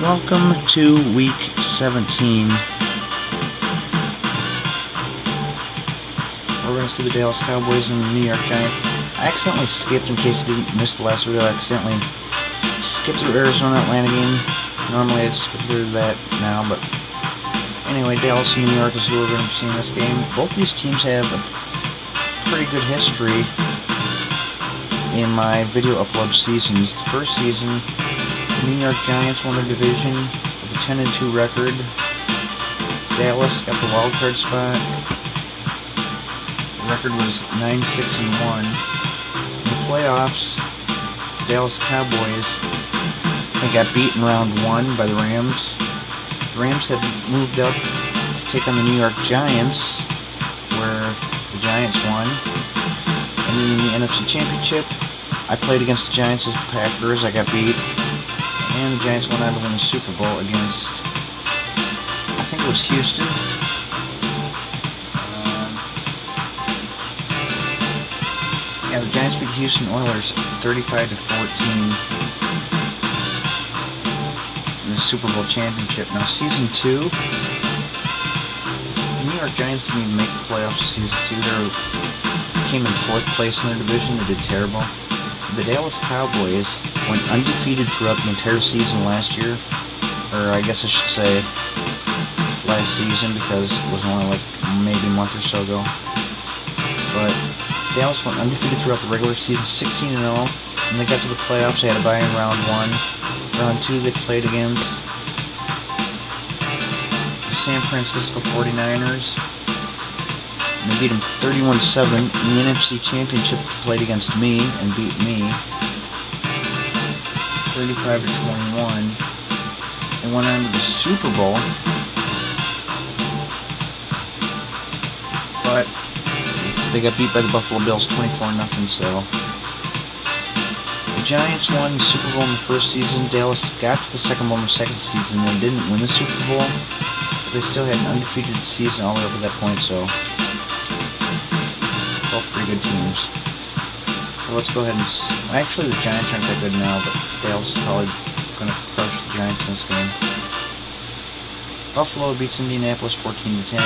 Welcome to week 17. We're going to see the Dallas Cowboys and the New York Giants. I accidentally skipped, in case you didn't miss the last video, I accidentally skipped through Arizona-Atlanta game. Normally I'd skip through that now, but anyway, Dallas and New York is who we're going to see in this game. Both these teams have a pretty good history in my video upload seasons. The first season, the New York Giants won the division with a 10-2 record. Dallas got the wild card spot. The record was 9-6-1. In the playoffs, the Dallas Cowboys got beaten round 1 by the Rams. The Rams had moved up to take on the New York Giants, where the Giants won. And then in the NFC Championship, I played against the Giants as the Packers. I got beat. And the Giants went on to win the Super Bowl against, I think it was Houston. Yeah, the Giants beat the Houston Oilers 35-14 in the Super Bowl championship. Now, Season 2, the New York Giants didn't even make the playoffs in Season 2. They came in 4th place in their division. They did terrible. The Dallas Cowboys went undefeated throughout the entire season last year, or I guess I should say last season, because it was only like maybe a month or so ago. But Dallas went undefeated throughout the regular season, 16-0, and they got to the playoffs. They had a bye in round 1. Round 2 they played against the San Francisco 49ers. And they beat them 31-7. In the NFC Championship, they played against me and beat me 35-21. They went on to the Super Bowl, but they got beat by the Buffalo Bills 24-0. So the Giants won the Super Bowl in the first season. Dallas got to the second bowl in the second season. They didn't win the Super Bowl, but they still had an undefeated season all the way up to that point. So both pretty good teams. So let's go ahead and... Actually, the Giants aren't that good now, but Dallas is probably going to crush the Giants in this game. Buffalo beats Indianapolis 14-10.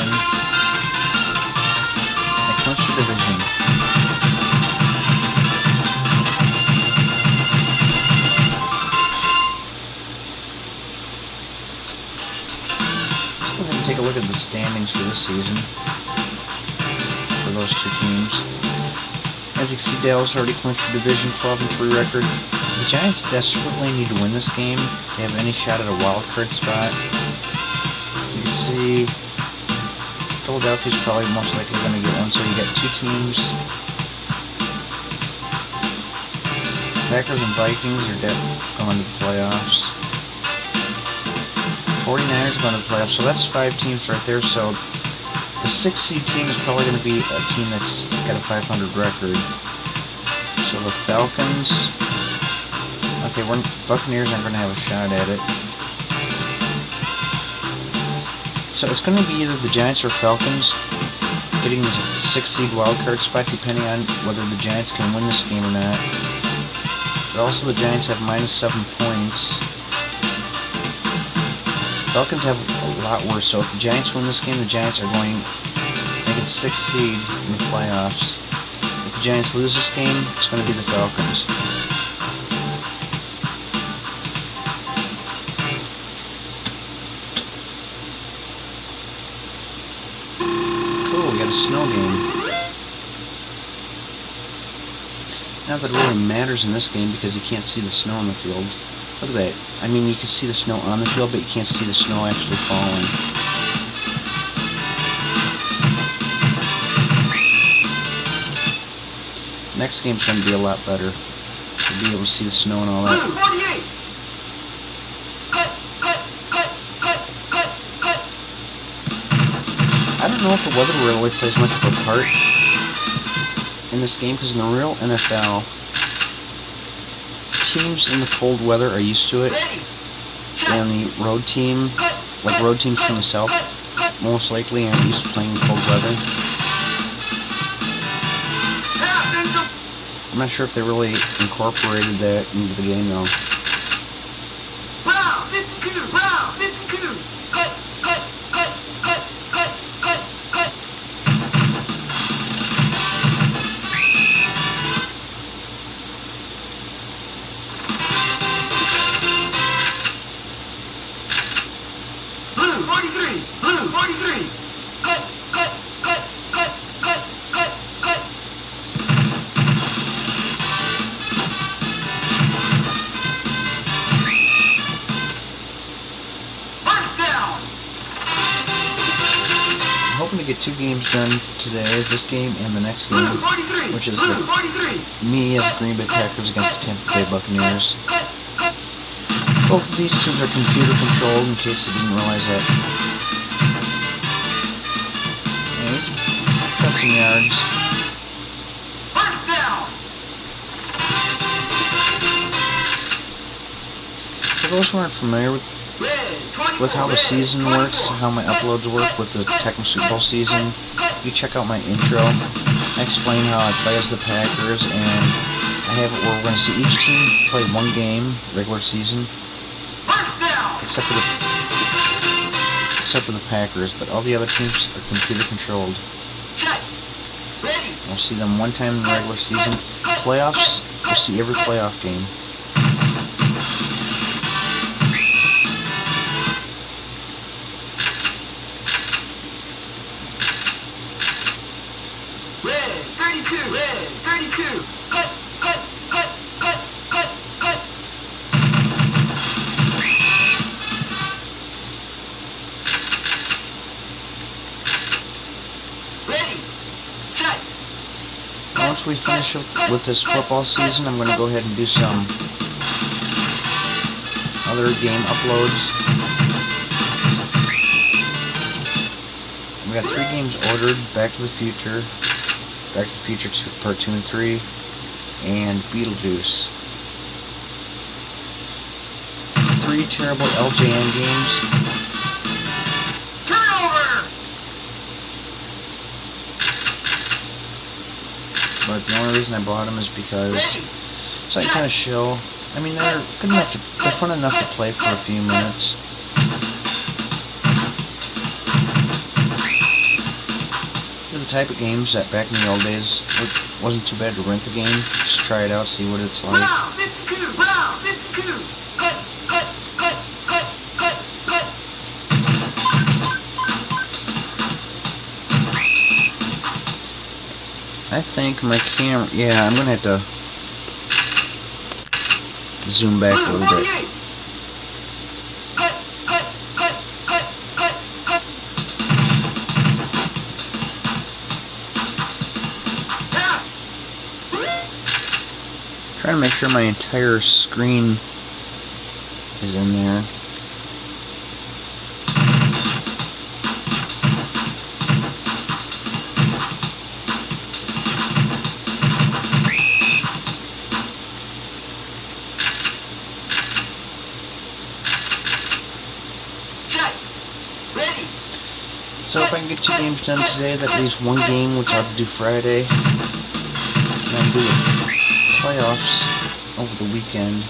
They clinched the division. Let's go ahead and take a look at the standings for this season for those two teams. As you can see, Dallas already clinched the division, 12-3 record. The Giants desperately need to win this game to have any shot at a wild card spot. As you can see, Philadelphia's probably most likely going to get one, so you got two teams. Packers and Vikings are going to the playoffs. 49ers are going to the playoffs, so that's 5 teams right there. So the 6th seed team is probably going to be a team that's got a 500 record. So the Falcons... Okay, Buccaneers aren't going to have a shot at it. So it's going to be either the Giants or Falcons getting the 6th seed wildcard spot, depending on whether the Giants can win this game or not. But also the Giants have -7 points. Falcons have a lot worse, so if the Giants win this game, the Giants are going to make it 6th seed in the playoffs. If the Giants lose this game, it's going to be the Falcons. Cool, we got a snow game. Not that it really matters in this game because you can't see the snow on the field. Look at that. I mean, you can see the snow on the field, but you can't see the snow actually falling. Next game's going to be a lot better. You'll be able to see the snow and all that. I don't know if the weather really plays much of a part in this game, because in the real NFL, teams in the cold weather are used to it, and the road team, like road teams from the south, most likely aren't used to playing in cold weather. I'm not sure if they really incorporated that into the game though. get 2 games done today, this game and the next game, which is me as the Green Bay Packers against the Tampa Bay Buccaneers. Both of these teams are computer controlled, in case you didn't realize that. And he's got some yards. For those who aren't familiar with how the season works, how my uploads work with the Tecmo Super Bowl season, you check out my intro. I explain how I play as the Packers, and I have it where we're going to see each team play 1 game, regular season, except for the Packers, but all the other teams are computer controlled. We'll see them 1 time in the regular season. Playoffs, we'll see every playoff game. Once we finish with this football season, I'm going to go ahead and do some other game uploads. We got 3 games ordered: Back to the Future, Back to the Future Part 2 and 3, and Beetlejuice. 3 terrible LJN games. But the only reason I bought them is because so I can kind of show. I mean, they're good enough they're fun enough to play for a few minutes. They're the type of games that back in the old days it wasn't too bad to rent the game, just try it out, see what it's like. I think my camera, yeah, I'm gonna have to zoom back a little bit. Trying to make sure my entire screen is in there. So if I can get 2 games done today, that leaves 1 game, which I'll do Friday. And I'll do the playoffs over the weekend.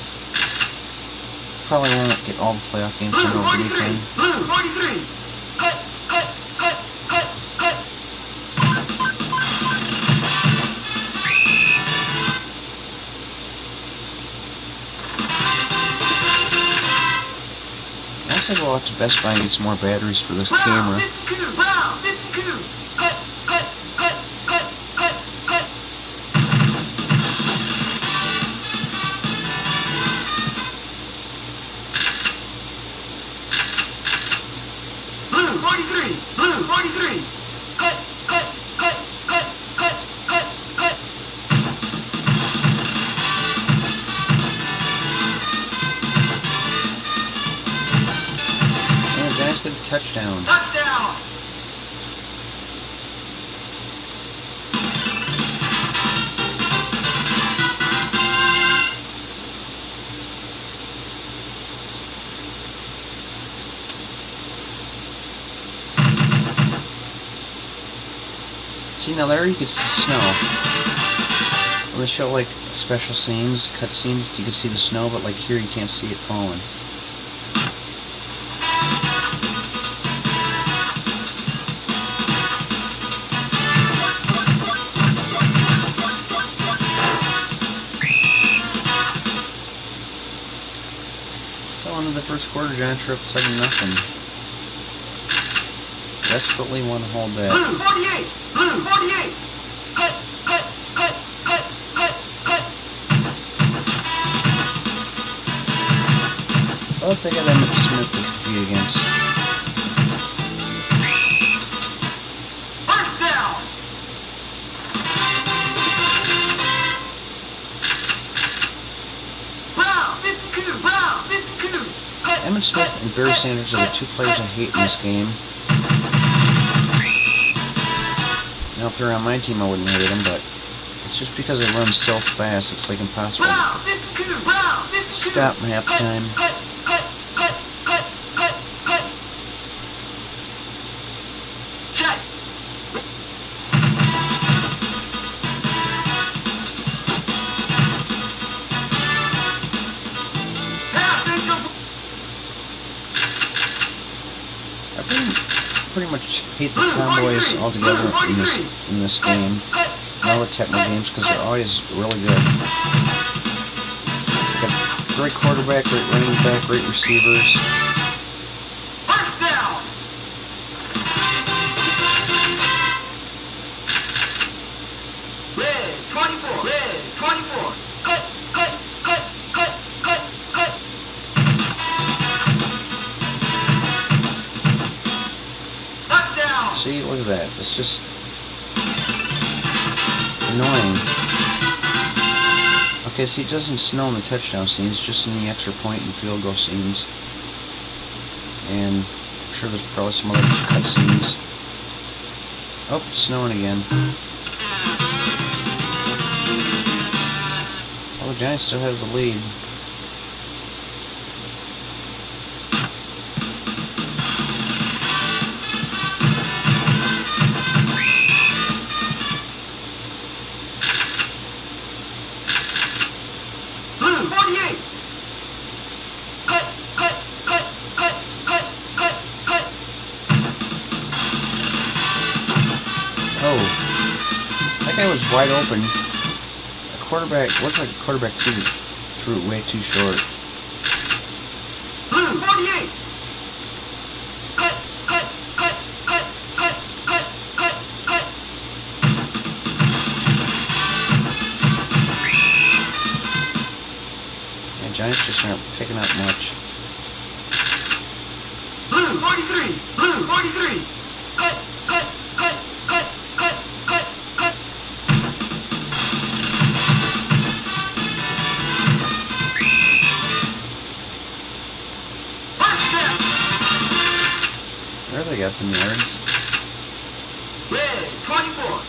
Probably won't get all the playoff games done over the weekend. I also go out to Best Buy and get some more batteries for this camera. Get a touchdown. Touchdown! See, now there you can see snow. When they show like special scenes, cut scenes, you can see the snow, but like here you can't see it falling. Into the first quarter, Giants are up 7-0. Desperately want to hold that. Blue 48! Blue 48! Cut! Cut! Cut! Cut! Cut! Cut! Oh, they got Emmett Smith to compete against. Emmitt Smith and Barry Sanders are the two players I hate in this game. Now, if they're on my team, I wouldn't hate them, but it's just because they run so fast, it's like impossible to stop them half the time. Pretty much hate the Cowboys altogether in this game, and all the Tecmo games, because they're always really good. Got great quarterback, great running back, great receivers. First down. Red 24. Red 24. Cut. See, look at that. It's just annoying. Okay, see, it doesn't snow in the touchdown scenes, just in the extra point and field goal scenes. And I'm sure there's probably some other cut scenes. Oh, it's snowing again. Well, the Giants still have the lead. Was wide open. A quarterback looked like a quarterback threw it way too short. Blue 48. And Giants just aren't picking up much. Blue 43. Blue 43. They got some yards. Red 24.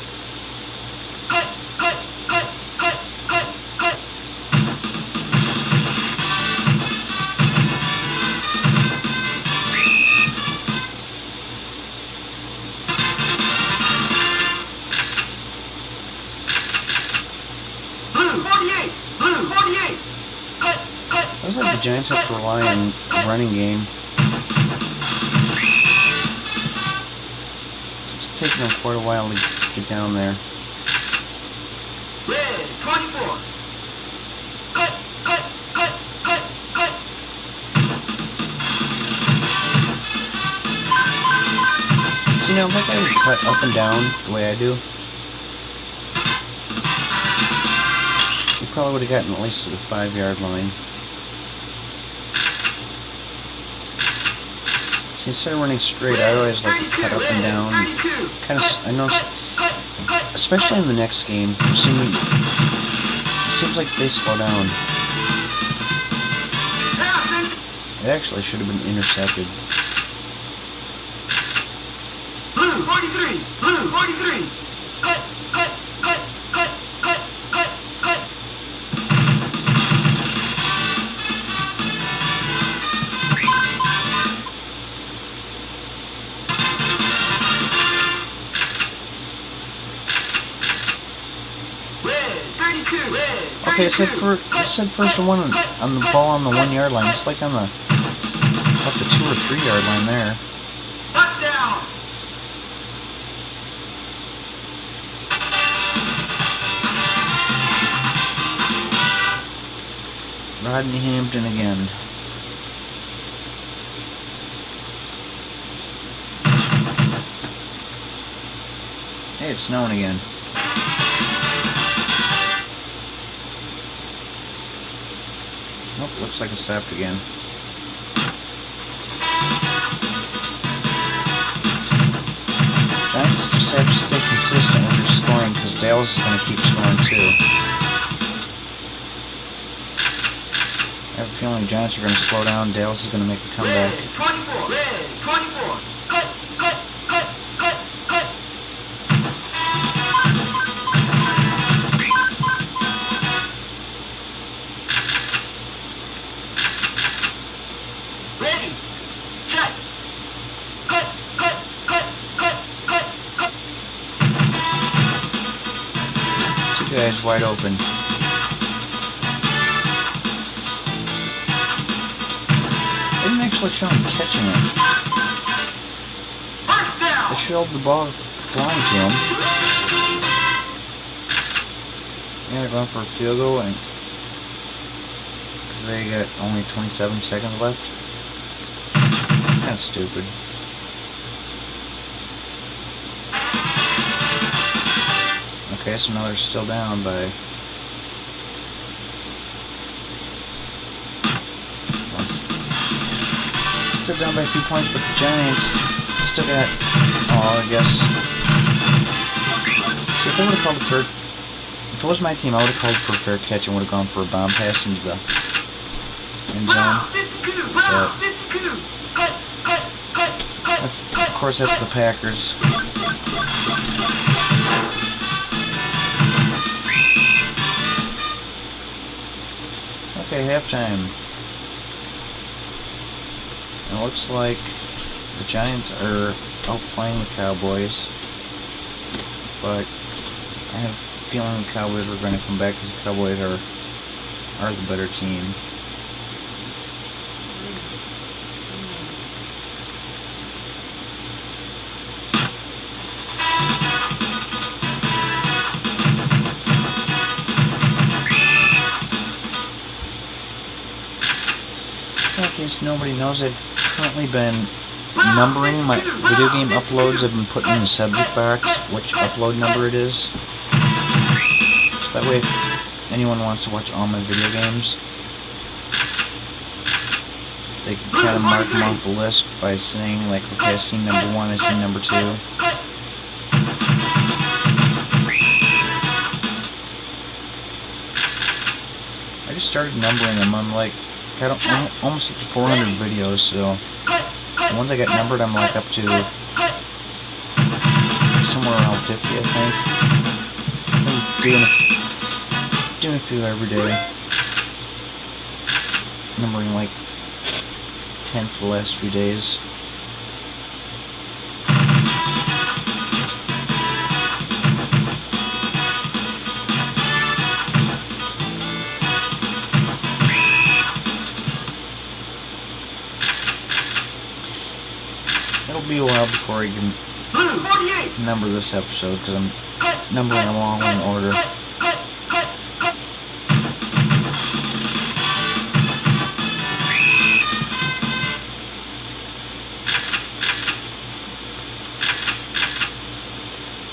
Blue 48. Blue 48. Looks like the Giants have to rely on a running game. Taking them quite a while to get down there. Red 24. See, now, if that guy would cut up and down the way I do, he probably would have gotten at least to the 5-yard line. See, instead of running straight, I always like to cut up and down. Kind of, I know, especially in the next game, it seems like they slow down. It actually should have been intercepted. Blue 43. Blue 43. Okay, it said first and 1 on the ball on the 1-yard line. It's like on the up the 2 or 3-yard line there. Touchdown. Rodney Hampton again. Hey, it's snowing again. Nope, looks like it stopped again. Giants just have to stay consistent with their scoring because Dallas is going to keep scoring too. I have a feeling the Giants are going to slow down. Dallas is going to make a comeback. Red 24. Red 24. Cut, cut, cut, cut, cut. Ready. Set. Cut, cut, cut, cut, cut, cut. Two guys wide open. They didn't actually show him catching it. First down. They showed the ball flying to him. Yeah, they're going for a field goal, and because they got only 27 seconds left. That's kind of stupid. Okay, so now they're still down by... Still down by a few points, but the Giants still got... Oh, I guess... See, if they would have called for... If it was my team, I would have called for a fair catch and would have gone for a bomb pass into the end zone. But that's, of course, that's the Packers. Okay, halftime. It looks like the Giants are outplaying the Cowboys, but I have a feeling the Cowboys are going to come back because the Cowboys are the better team. In case nobody knows, I've currently been numbering my video game uploads. I've been putting in the subject box which upload number it is. So that way if anyone wants to watch all my video games, they can kind of mark them off the list by saying like, okay, I've seen number 1, I've seen number 2. I just started numbering them. I'm like, got almost up to 400 videos, so once I get numbered, I'm like up to somewhere around 50, I think. I'm doing a few every day. Numbering like 10 for the last few days. It'll be a while before I can number this episode because I'm numbering them all in order.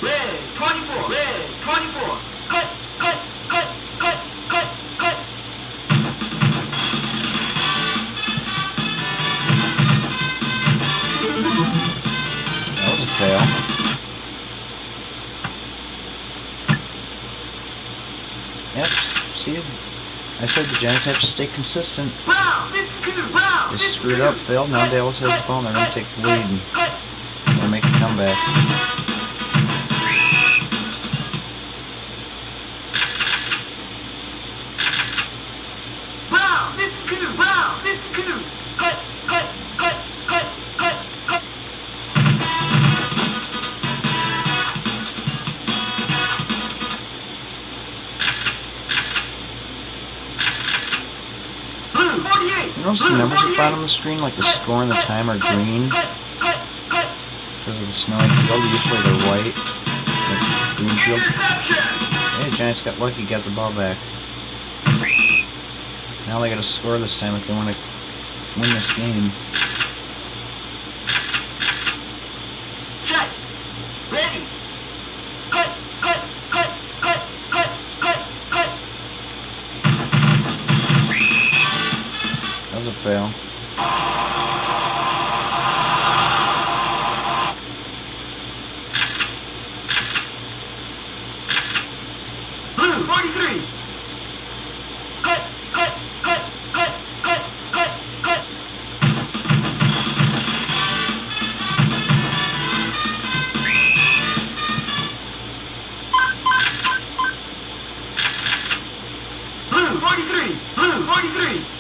Red 24. Red 24. Cut, cut, cut, cut, cut, cut. That was a fail. Yep, see, I said the Giants have to stay consistent. They screwed up, failed, now Dallas has the ball, and they're going to take the lead and they'll make a comeback. You notice the numbers at the bottom of the screen, like the score and the time, are green because of the snowy field. Usually they're white, like green field. Hey, Giants got lucky, got the ball back. Now they got to score this time if they want to win this game. Set. Ready. Cut, cut, cut, cut, cut, cut, cut. That was a fail. Blue 43. Cut, cut, cut, cut,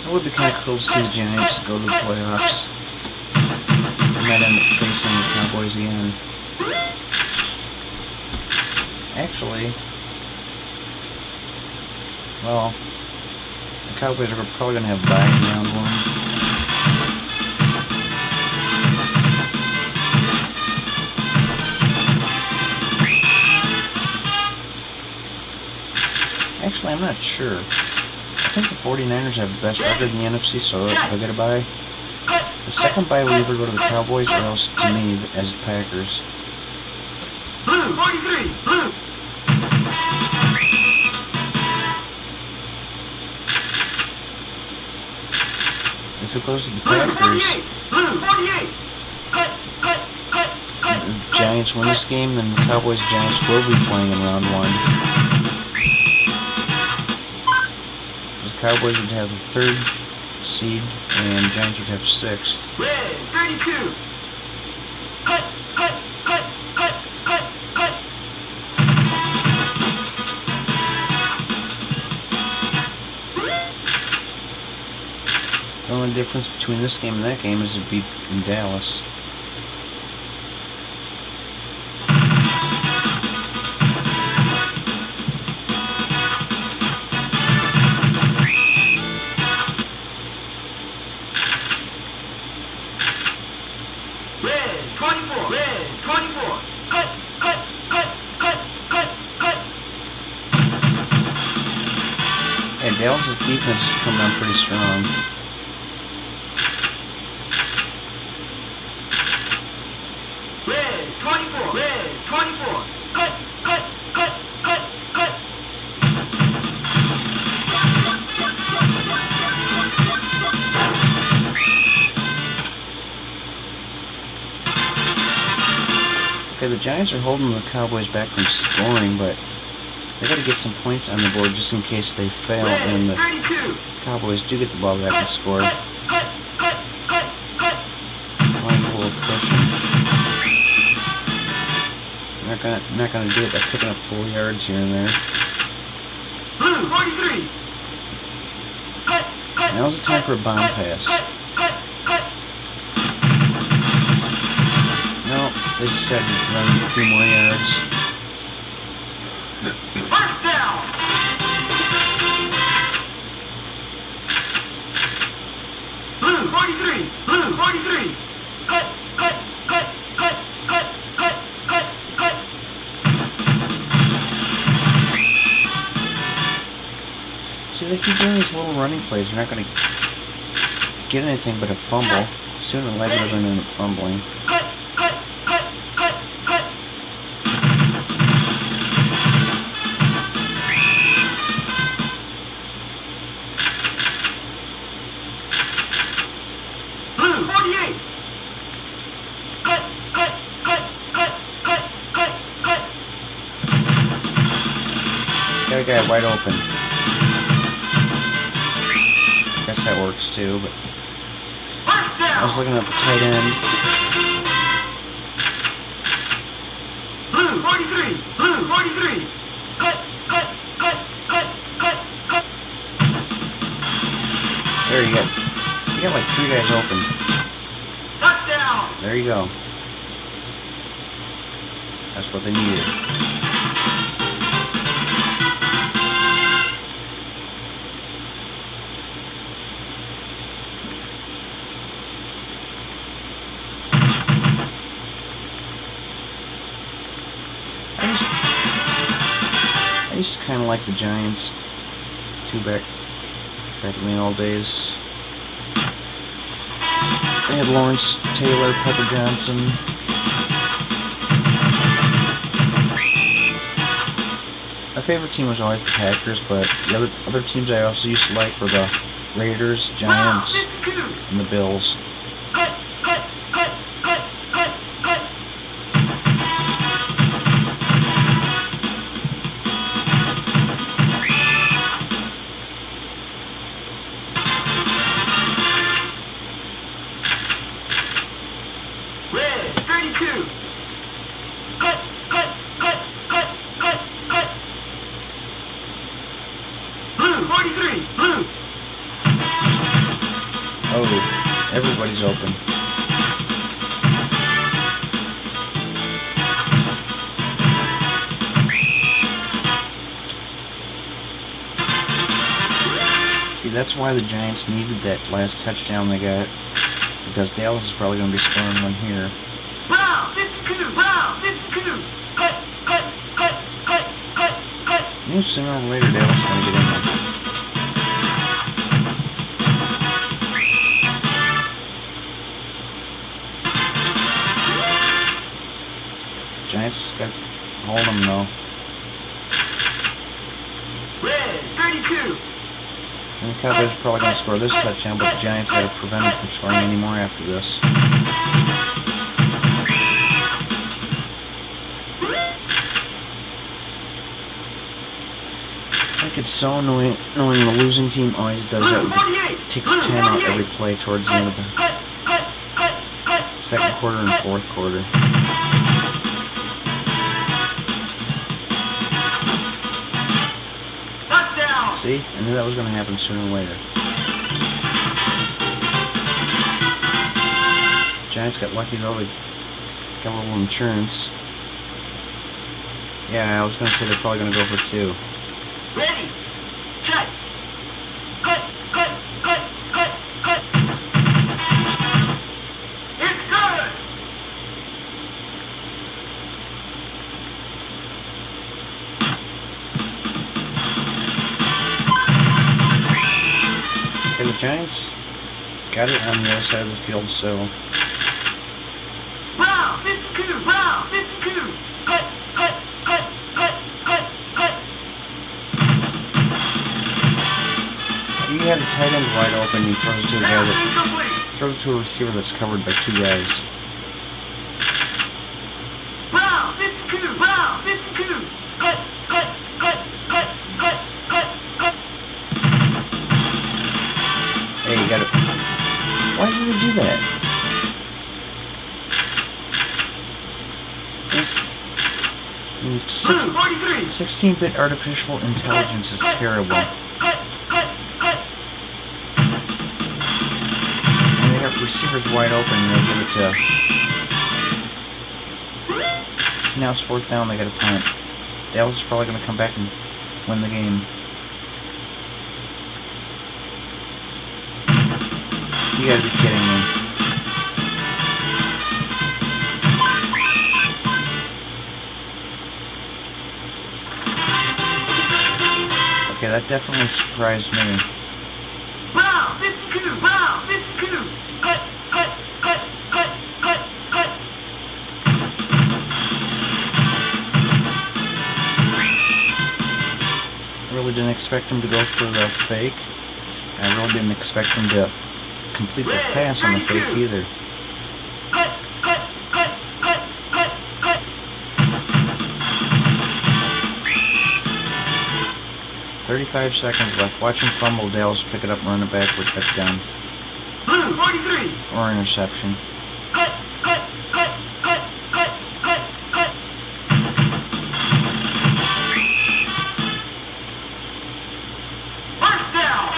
It would be kind of cool to see the Giants go to the playoffs and not end up facing the Cowboys again. Actually, well, the Cowboys are probably going to have bye in round one. Actually, I'm not sure. I think the 49ers have the best record in the NFC, so they'll get a bye. The second bye will either go to the Cowboys or else to me as the Packers. Blue 43, blue. If it goes to the Blue Packers, 48, blue 48. the Giants win this game, then the Cowboys and Giants will be playing in round one. The Cowboys would have the third seed, and Giants would have sixth. Red 32. Cut. The only difference between this game and that game is it'd be in Dallas. Red 24, red 24. Cut. Yeah, Dallas' defense is coming on pretty strong. Red 24, red 24. Cut. Okay, the Giants are holding the Cowboys back from scoring, but they got to get some points on the board just in case they fail and the 32. Cowboys do get the ball back and score. Cut. Line a little cushion. Not gonna do it by picking up 4 yards here and there. Blue 43. Now's the time for a bomb pass. No, they decided to run a few more yards. First down. Blue 43, blue 43. Cut. See, they keep doing these little running plays. They're not going to get anything but a fumble. Sooner or later, they're going to end up fumbling. Blue 48. Got a guy wide open. Guess that works too, but First down. I was looking at the tight end. Blue 43, blue 43. There you go. You got like 3 guys open. Touchdown. There you go. That's what they needed. I used to kind of like the Giants back in the old days. They had Lawrence Taylor, Pepper Johnson. My favorite team was always the Packers, but the other teams I also used to like were the Raiders, Giants, and the Bills. Red 32. Blue 43, blue. Oh, everybody's open. See, that's why the Giants needed that last touchdown they got, because Dallas is probably going to be scoring one here. Brown, 52, Brown, 52. Cut, cut, cut, cut, cut, cut. You know, sooner or later Dallas is going to get in there. Giants just got to hold them though. Red, 32. And the Cowboys are probably going to score this touchdown, but the Giants got to prevent them from scoring any more after this. Like, it's so annoying knowing the losing team always does that. It takes 10 out every play towards the end of the second quarter and fourth quarter. See? I knew that was going to happen sooner or later. Giants got lucky though, they got a little insurance. Yeah, I was going to say they're probably going to go for 2. Ready, set, cut, cut, cut, cut, cut. It's good. Okay, the Giants got it on the other side of the field, so... Brown, 52, Brown, 52. Cut, cut, cut, cut, cut, cut. You had a tight end wide open, he throws to a guy that... throws to a receiver that's covered by 2 guys. Brown, 52, Brown, 52. Cut, cut, cut, cut, cut, cut, cut. Hey, you got it. Why did they do that? 16-bit artificial intelligence is terrible. And they have receivers wide open and they give it to... Now it's 4th down, they got a punt. Dallas is probably going to come back and win the game. You gotta be kidding me. Okay, that definitely surprised me. Brown, 52, Brown, 52. Cut, cut, cut, cut, cut, cut. I really didn't expect him to go for the fake. I really didn't expect him to complete the pass on the fake either. Cut, cut, cut, cut, cut, cut. 35 seconds left. Watch him fumble. Dallas pick it up and run it back for a touchdown. Blue, 43. Or interception. Cut, cut, cut, cut, cut, cut, cut. First down.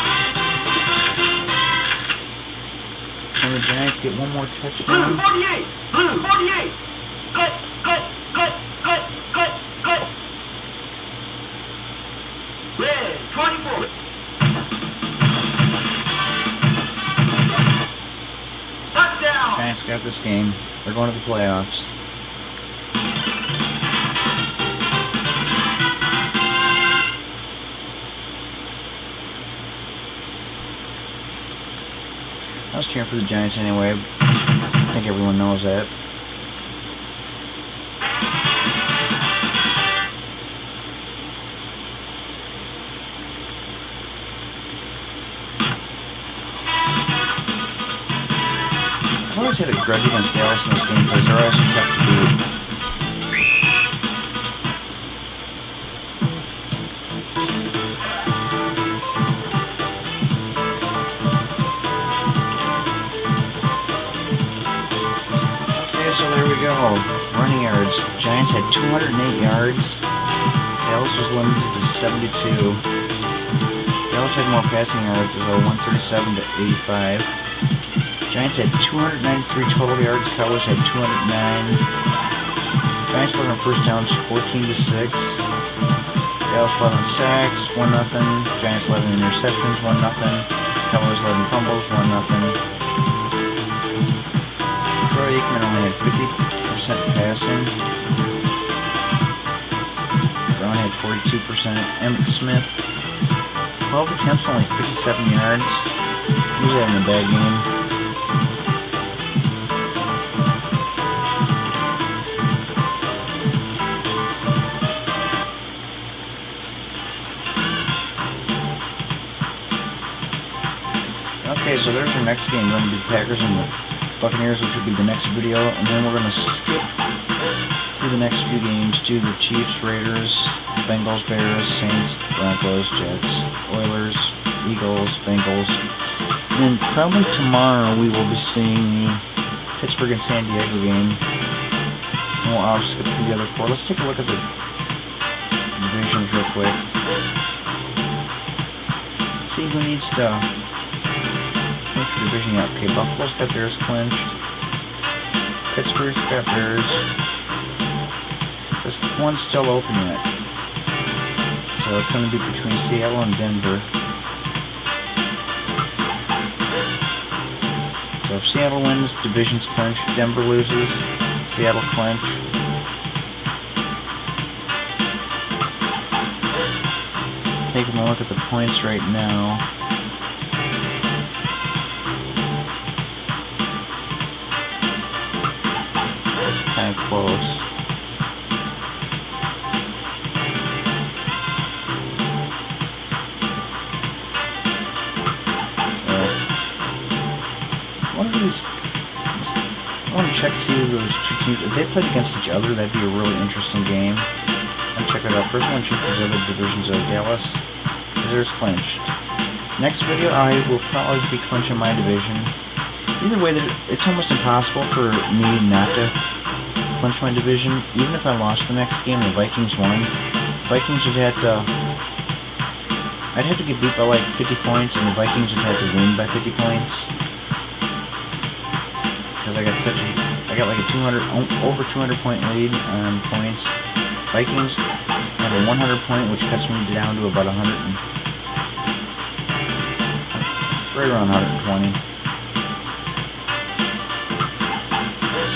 Can the Giants get one more Blue, touchdown? 48. Blue, 48. Cut, cut, cut, cut, cut, cut. Red, 24. Touchdown. Giants got this game. They're going to the playoffs. I was cheering for the Giants anyway. I think everyone knows that. I've always had a grudge against Dallas in this game because they're always so tough to beat. So there we go. Running yards. Giants had 208 yards. Dallas was limited to 72. Dallas had more passing yards, though, 137 to 85. Giants had 293 total yards. Cowboys had 209. Giants led on first downs 14-6. Dallas led on sacks 1-0. Giants led in interceptions 1-0. Cowboys led in fumbles 1-0. Troy Aikman only had 50% passing. Brown had 42%. Emmitt Smith, 12 attempts, only 57 yards. He's having a bad game. Okay, so there's our next game. We're going to be the Packers and the Buccaneers, which will be the next video. And then we're going to skip through the next few games to the Chiefs, Raiders, Bengals, Bears, Saints, Broncos, Jets, Oilers, Eagles, Bengals. And then probably tomorrow we will be seeing the Pittsburgh and San Diego game. And I'll skip through the other four. Let's take a look at the divisions real quick. See who needs to clinch the division. Yeah, okay, Buffalo's got theirs clinched. Pittsburgh's got theirs. This one's still open yet. So it's going to be between Seattle and Denver. So if Seattle wins, division's clinched. Denver loses, Seattle clinch. Taking a look at the points right now. Kind of close. I want to check to see who those two teams, if they played against each other, that'd be a really interesting game. I'll check it out. First one, check those other divisions of Dallas. There's clinched. Next video, I will probably be clinching my division. Either way, it's almost impossible for me not to clinch my division. Even if I lost the next game and the Vikings won, Vikings would have to, I'd have to get beat by like 50 points, and the Vikings would have to win by 50 points. Because I got like a over 200 point lead on points. Vikings have a 100 point, which cuts me down to about 100 and right around 120.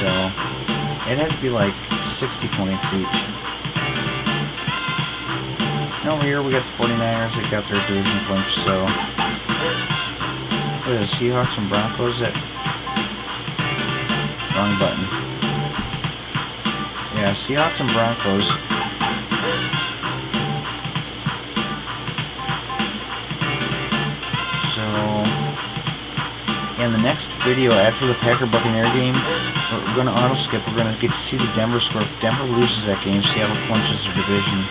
So it'd have to be like 60 points each. And over here we got the 49ers that got their division clinch. So look at the Seahawks and Broncos that. Wrong button. Yeah, Seahawks and Broncos. So, in the next video after the Packer-Buccaneer game, we're going to auto-skip. We're going to get to see the Denver score. If Denver loses that game, Seattle clinches their division.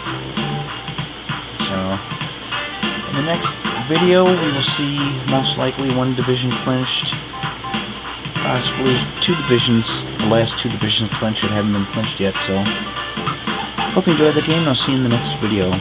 So, in the next video, we will see most likely one division clinched. Possibly two divisions, the last two divisions clinched that haven't been clinched yet, so hope you enjoyed the game, and I'll see you in the next video.